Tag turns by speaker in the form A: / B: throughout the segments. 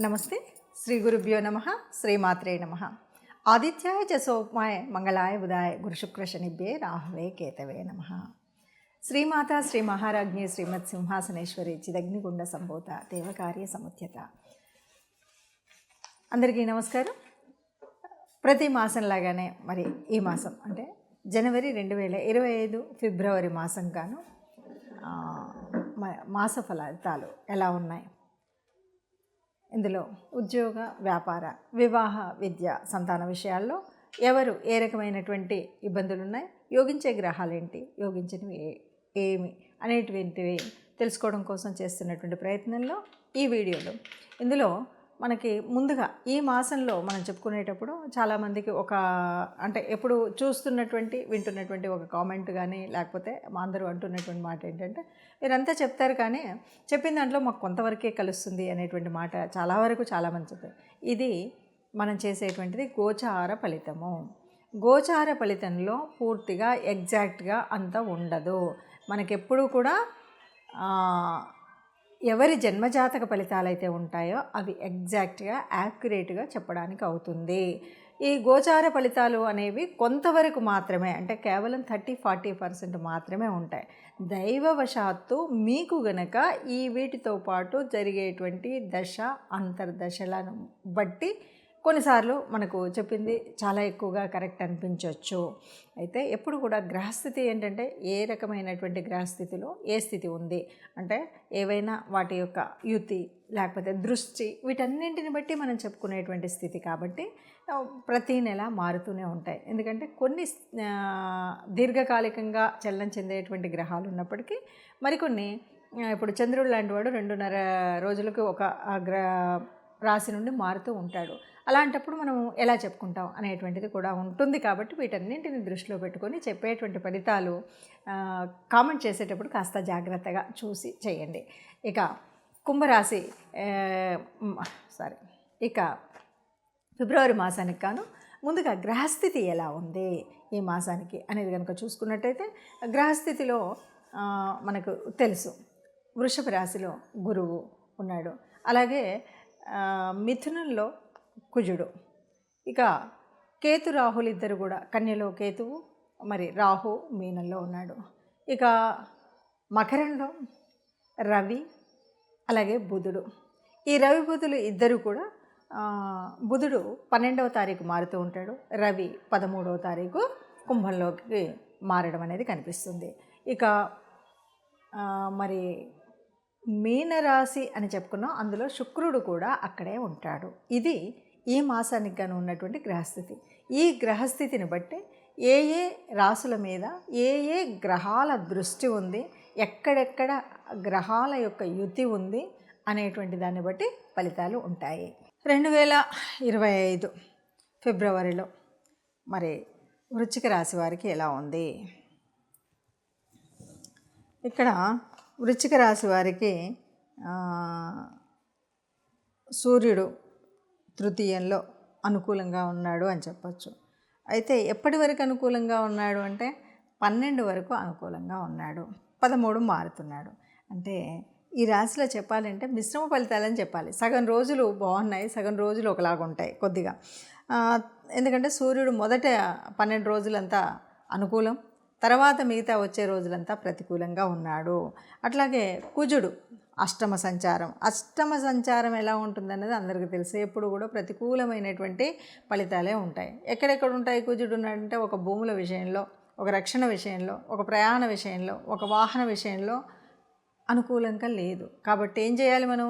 A: నమస్తే. శ్రీ గురుభ్యో నమ. శ్రీమాత్రే నమ. ఆదిత్యాయ చ సోమాయ మంగళాయ బుధాయ గురుశుక్ర శనిభ్యే రాహవే కేతవే నమ. శ్రీమాత శ్రీ మహారాజ్ఞి శ్రీమత్ సింహాసనేశ్వరి చిదగ్నిగుండ సంభూత దేవకార్య సముద్యత. అందరికీ నమస్కారం. ప్రతి మాసంలాగానే మరి ఈ మాసం అంటే జనవరి 2025 ఫిబ్రవరి మాసం గాను మాస ఫలితాలు ఎలా ఉన్నాయి, ఇందులో ఉద్యోగ, వ్యాపార, వివాహ, విద్య, సంతాన విషయాల్లో ఎవరు ఏ రకమైనటువంటి ఇబ్బందులు ఉన్నాయి, యోగించే గ్రహాలు ఏంటి, యోగించినవి ఏమి అనేటువంటివి తెలుసుకోవడం కోసం చేస్తున్నటువంటి ప్రయత్నంలో ఈ వీడియోలో ఇందులో మనకి ముందుగా ఈ మాసంలో మనం చెప్పుకునేటప్పుడు చాలామందికి అంటే ఎప్పుడు చూస్తున్నటువంటి వింటున్నటువంటి ఒక కామెంట్ కానీ లేకపోతే మా అందరూ అంటున్నటువంటి మాట ఏంటంటే, మీరంతా చెప్తారు కానీ చెప్పిన దాంట్లో మాకు కొంతవరకే కలుస్తుంది అనేటువంటి మాట చాలా వరకు చాలామంది చెప్పారు. ఇది మనం చేసేటువంటిది గోచార ఫలితము. గోచార ఫలితంలో పూర్తిగా ఎగ్జాక్ట్గా అంత ఉండదు. మనకెప్పుడు కూడా ఎవరి జన్మజాతక ఫలితాలు అయితే ఉంటాయో అవి ఎగ్జాక్ట్గా యాక్యురేట్గా చెప్పడానికి అవుతుంది. ఈ గోచార ఫలితాలు అనేవి కొంతవరకు మాత్రమే, అంటే కేవలం 30-40% మాత్రమే ఉంటాయి. దైవవశాత్తు మీకు గనక ఈ వీటితో పాటు జరిగేటువంటి దశ అంతర్దశలను బట్టి కొన్నిసార్లు మనకు చెప్పింది చాలా ఎక్కువగా కరెక్ట్ అనిపించవచ్చు. అయితే ఎప్పుడు కూడా గ్రహస్థితి ఏంటంటే ఏ రకమైనటువంటి గ్రహస్థితిలో ఏ స్థితి ఉంది అంటే ఏవైనా వాటి యొక్క యుతి లేకపోతే దృష్టి వీటన్నింటిని బట్టి మనం చెప్పుకునేటువంటి స్థితి కాబట్టి ప్రతీ నెల మారుతూనే ఉంటాయి. ఎందుకంటే కొన్ని దీర్ఘకాలికంగా చలనం చెందేటువంటి గ్రహాలు ఉన్నప్పటికీ మరికొన్ని ఇప్పుడు చంద్రుడు లాంటి వాడు 2.5 రోజులకు ఒక రాశి నుండి మారుతూ ఉంటాడు. అలాంటప్పుడు మనం ఎలా చెప్పుకుంటాం అనేటువంటిది కూడా ఉంటుంది. కాబట్టి వీటన్నింటిని దృష్టిలో పెట్టుకొని చెప్పేటువంటి ఫలితాలు కామెంట్ చేసేటప్పుడు కాస్త జాగ్రత్తగా చూసి చేయండి. కుంభరాశి ఇక ఫిబ్రవరి మాసానికి గాను ముందుగా గ్రహస్థితి ఎలా ఉంది ఈ మాసానికి అనేది కనుక చూసుకున్నట్టయితే, గ్రహస్థితిలో మనకు తెలుసు వృషభ రాశిలో గురువు ఉన్నాడు, అలాగే మిథునంలో కుజుడు, ఇక కేతు రాహులు ఇద్దరు కూడా కన్యలో కేతువు, మరి రాహు మీనంలో ఉన్నాడు. ఇక మకరంలో రవి, అలాగే బుధుడు. ఈ రవి బుధులు ఇద్దరు కూడా బుధుడు 12వ తారీఖు మారుతూ ఉంటాడు, రవి 13వ తారీఖు కుంభంలోకి మారడం అనేది కనిపిస్తుంది. ఇక మరి మీనరాశి అని చెప్పుకున్నాం, అందులో శుక్రుడు కూడా అక్కడే ఉంటాడు. ఇది ఈ మాసానికి గాను ఉన్నటువంటి గ్రహస్థితి. ఈ గ్రహస్థితిని బట్టి ఏ ఏ రాశుల మీద ఏ ఏ గ్రహాల దృష్టి ఉంది, ఎక్కడెక్కడ గ్రహాల యొక్క యుతి ఉంది అనేటువంటి దాన్ని బట్టి ఫలితాలు ఉంటాయి. 2025 ఫిబ్రవరిలో మరి వృశ్చిక రాశి వారికి ఎలా ఉంది? ఇక్కడ వృశ్చిక రాశి వారికి సూర్యుడు తృతీయంలో అనుకూలంగా ఉన్నాడు అని చెప్పచ్చు. అయితే ఎప్పటి వరకు అనుకూలంగా ఉన్నాడు అంటే 12 వరకు అనుకూలంగా ఉన్నాడు, 13 మారుతున్నాడు. అంటే ఈ రాశిలో చెప్పాలంటే మిశ్రమ ఫలితాలని చెప్పాలి. సగం రోజులు బాగున్నాయి, సగం రోజులు ఒకలాగా ఉంటాయి కొద్దిగా. ఎందుకంటే సూర్యుడు మొదట 12 రోజులంతా అనుకూలం, తర్వాత మిగతా వచ్చే రోజులంతా ప్రతికూలంగా ఉన్నాడు. అట్లాగే కుజుడు అష్టమ సంచారం ఎలా ఉంటుందన్నది అందరికీ తెలుసు. ఎప్పుడు కూడా ప్రతికూలమైనటువంటి ఫలితాలే ఉంటాయి. ఎక్కడెక్కడ ఉంటాయి కుజుడు ఉన్నాడంటే, ఒక భూముల విషయంలో, ఒక రక్షణ విషయంలో, ఒక ప్రయాణ విషయంలో, ఒక వాహన విషయంలో అనుకూలంగా లేదు. కాబట్టి ఏం చేయాలి? మనం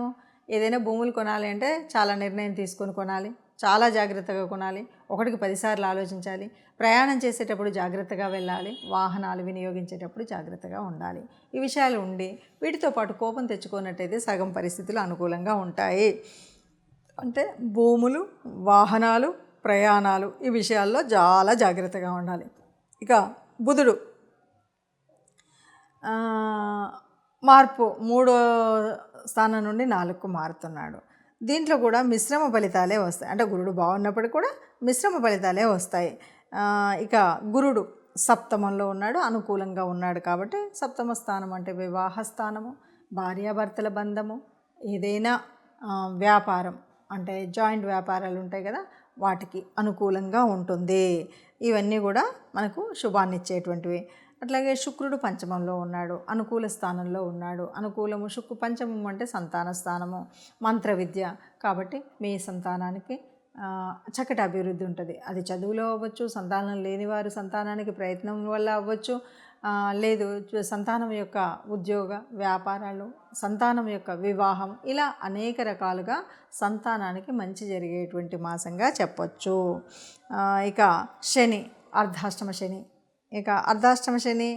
A: ఏదైనా భూములు కొనాలి అంటే చాలా నిర్ణయం తీసుకొని కొనాలి, చాలా జాగ్రత్తగా కొనాలి, 1కి 10 సార్లు ఆలోచించాలి. ప్రయాణం చేసేటప్పుడు జాగ్రత్తగా వెళ్ళాలి, వాహనాలు వినియోగించేటప్పుడు జాగ్రత్తగా ఉండాలి. ఈ విషయాలు ఉండి వీటితో పాటు కోపం తెచ్చుకున్నట్టయితే సగం పరిస్థితులు అనుకూలంగా ఉంటాయి. అంటే భూములు, వాహనాలు, ప్రయాణాలు ఈ విషయాల్లో చాలా జాగ్రత్తగా ఉండాలి. ఇక బుధుడు మార్పు 3వ స్థానం నుండి 4కు మారుతున్నాడు. దీంట్లో కూడా మిశ్రమ ఫలితాలే వస్తాయి. అంటే గురుడు బాగున్నప్పుడు కూడా మిశ్రమ ఫలితాలే వస్తాయి. ఇక గురుడు సప్తమంలో ఉన్నాడు, అనుకూలంగా ఉన్నాడు. కాబట్టి సప్తమ స్థానం అంటే వివాహ స్థానము, భార్యాభర్తల బంధము, ఏదైనా వ్యాపారం, అంటే జాయింట్ వ్యాపారాలు ఉంటాయి కదా, వాటికి అనుకూలంగా ఉంటుంది. ఇవన్నీ కూడా మనకు శుభాన్ని ఇచ్చేటువంటివి. అట్లాగే శుక్రుడు పంచమంలో ఉన్నాడు, అనుకూల స్థానంలో ఉన్నాడు. అనుకూలము పంచమం అంటే సంతాన స్థానము, మంత్ర విద్య. కాబట్టి మీ సంతానానికి చక్కటి అభివృద్ధి ఉంటుంది. అది చదువులో అవ్వచ్చు, సంతానం లేనివారు సంతానానికి ప్రయత్నం వల్ల అవ్వచ్చు, లేదు సంతానం యొక్క ఉద్యోగ వ్యాపారాలు, సంతానం యొక్క వివాహం, ఇలా అనేక రకాలుగా సంతానానికి మంచి జరిగేటువంటి మాసంగా చెప్పచ్చు. ఇక శని, అర్ధాష్టమ శని. ఇక అర్ధాష్టమ శని,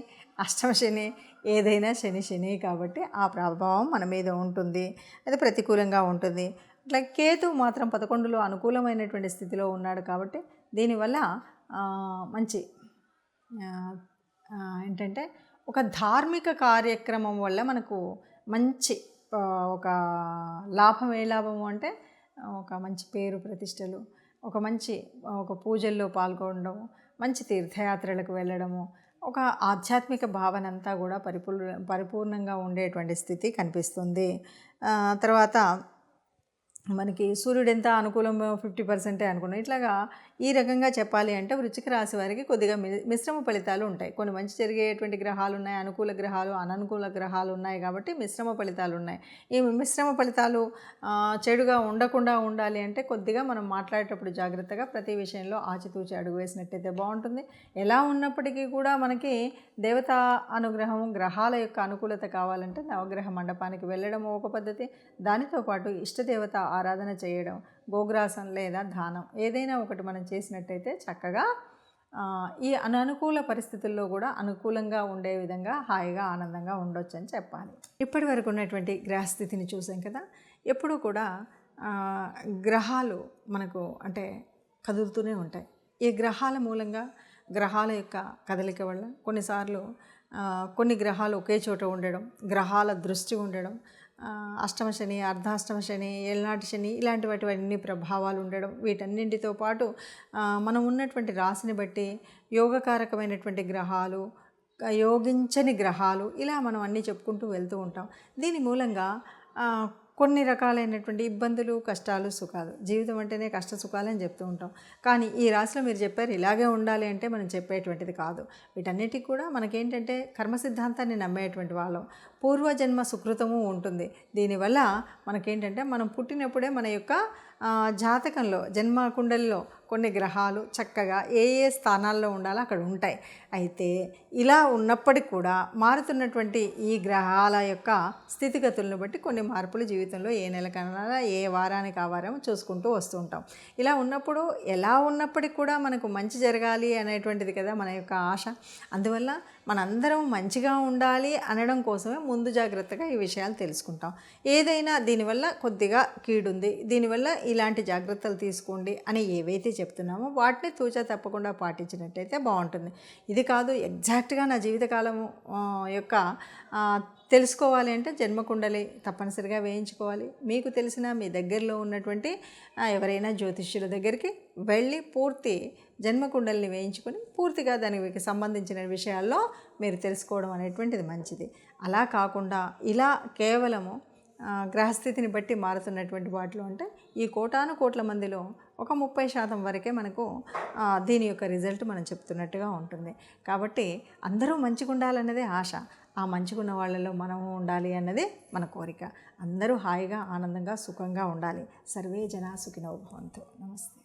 A: అష్టమ శని, ఏదైనా శని కాబట్టి ఆ ప్రభావం మన మీద ఉంటుంది, అది ప్రతికూలంగా ఉంటుంది. అట్లా కేతు మాత్రం 11లో అనుకూలమైనటువంటి స్థితిలో ఉన్నాడు కాబట్టి దీనివల్ల మంచి ఏంటంటే ఒక ధార్మిక కార్యక్రమం వల్ల మనకు మంచి ఒక లాభం. ఏ లాభము అంటే ఒక మంచి పేరు ప్రతిష్టలు, ఒక పూజల్లో పాల్గొనడం, మంచి తీర్థయాత్రలకు వెళ్ళడము, ఒక ఆధ్యాత్మిక భావన అంతా కూడా పరిపూర్ణంగా ఉండేటువంటి స్థితి కనిపిస్తుంది. తర్వాత మనకి సూర్యుడు ఎంత అనుకూలం 50% అనుకున్నాం. ఇట్లాగా ఈ రకంగా చెప్పాలి అంటే వృశ్చిక రాశి వారికి కొద్దిగా మిశ్రమ ఫలితాలు ఉంటాయి. కొన్ని మంచి జరిగేటువంటి గ్రహాలు ఉన్నాయి, అనుకూల గ్రహాలు, అననుకూల గ్రహాలు ఉన్నాయి కాబట్టి మిశ్రమ ఫలితాలు ఉన్నాయి. ఈ మిశ్రమ ఫలితాలు చెడుగా ఉండకుండా ఉండాలి అంటే కొద్దిగా మనం మాట్లాడేటప్పుడు జాగ్రత్తగా ప్రతి విషయంలో ఆచితూచి అడుగు వేసినట్టయితే బాగుంటుంది. ఎలా ఉన్నప్పటికీ కూడా మనకి దేవతా అనుగ్రహం, గ్రహాల యొక్క అనుకూలత కావాలంటే నవగ్రహ మండపానికి వెళ్ళడం ఒక పద్ధతి. దానితో పాటు ఇష్టదేవత ఆరాధన చేయడం, గోగ్రాసం లేదా దానం, ఏదైనా ఒకటి మనం చేసినట్టయితే చక్కగా ఈ అననుకూల పరిస్థితుల్లో కూడా అనుకూలంగా ఉండే విధంగా హాయిగా ఆనందంగా ఉండొచ్చు అని చెప్పాలి. ఇప్పటి వరకు ఉన్నటువంటి గ్రహస్థితిని చూసాం కదా. ఎప్పుడూ కూడా గ్రహాలు మనకు అంటే కదులుతూనే ఉంటాయి. ఈ గ్రహాల మూలంగా, గ్రహాల యొక్క కదలిక వల్ల కొన్నిసార్లు కొన్ని గ్రహాలు ఒకే చోట ఉండడం, గ్రహాల దృష్టి ఉండడం, అష్టమ శని, అర్ధాష్టమ శని, ఏళ్ళనాటి శని, ఇలాంటివన్నీ ప్రభావాలు ఉండడం, వీటన్నింటితో పాటు మనం ఉన్నటువంటి రాశిని బట్టి యోగకారకమైనటువంటి గ్రహాలు, యోగించని గ్రహాలు, ఇలా మనం అన్నీ చెప్పుకుంటూ వెళ్తూ ఉంటాం. దీని మూలంగా కొన్ని రకాలైనటువంటి ఇబ్బందులు, కష్టాలు, సుఖాలు, జీవితం అంటేనే కష్ట సుఖాలు అని చెప్తూ ఉంటాం. కానీ ఈ రాశిలో మీరు చెప్పారు ఇలాగే ఉండాలి అంటే మనం చెప్పేటువంటిది కాదు. వీటన్నిటికి కూడా మనకేంటంటే కర్మ సిద్ధాంతాన్ని నమ్మేటువంటి వాళ్ళం, పూర్వజన్మ సుకృతము ఉంటుంది. దీనివల్ల మనకేంటంటే మనం పుట్టినప్పుడే మన యొక్క జాతకంలో, జన్మ కుండలిలో కొన్ని గ్రహాలు చక్కగా ఏ స్థానాల్లో ఉండాలో అక్కడ ఉంటాయి. అయితే ఇలా ఉన్నప్పటికీ కూడా మారుతున్నటువంటి ఈ గ్రహాల యొక్క స్థితిగతులను బట్టి కొన్ని మార్పులు జీవితంలో ఏ నెలకన్నా, ఏ వారానికి ఆ వారం చూసుకుంటూ వస్తూ ఉంటాం. ఇలా ఉన్నప్పుడు ఎలా ఉన్నప్పటికీ కూడా మనకు మంచి జరగాలి అనేటువంటిది కదా మన యొక్క ఆశ. అందువల్ల మనందరం మంచిగా ఉండాలి అనడం కోసమే ముందు జాగ్రత్తగా ఈ విషయాలు తెలుసుకుంటాం. ఏదైనా దీనివల్ల కొద్దిగా కీడుంది, దీనివల్ల ఇలాంటి జాగ్రత్తలు తీసుకోండి అని ఏవైతే చెప్తున్నామో వాటిని తూచా తప్పకుండా పాటించినట్టయితే బాగుంటుంది. ఇది కాదు ఎగ్జాక్ట్గా నా జీవితకాలం యొక్క తెలుసుకోవాలి అంటే జన్మకుండలి తప్పనిసరిగా వేయించుకోవాలి. మీకు తెలిసిన మీ దగ్గరలో ఉన్నటువంటి ఎవరైనా జ్యోతిష్యుల దగ్గరికి వెళ్ళి పూర్తి జన్మకుండలిని వేయించుకొని పూర్తిగా దానికి సంబంధించిన విషయాల్లో మీరు తెలుసుకోవడం అనేటువంటిది మంచిది. అలా కాకుండా ఇలా కేవలము గ్రహస్థితిని బట్టి మారుతున్నటువంటి వాటిలో అంటే ఈ కోట్ల మందిలో ఒక 30% వరకే మనకు దీని యొక్క రిజల్ట్ మనం చెప్తున్నట్టుగా ఉంటుంది. కాబట్టి అందరూ మంచిగా ఉండాలన్నదే ఆశ. ఆ మంచిగా ఉన్న వాళ్ళలో మనము ఉండాలి అన్నదే మన కోరిక. అందరూ హాయిగా, ఆనందంగా, సుఖంగా ఉండాలి. సర్వే జనా సుఖినో భవంతు. నమస్తే.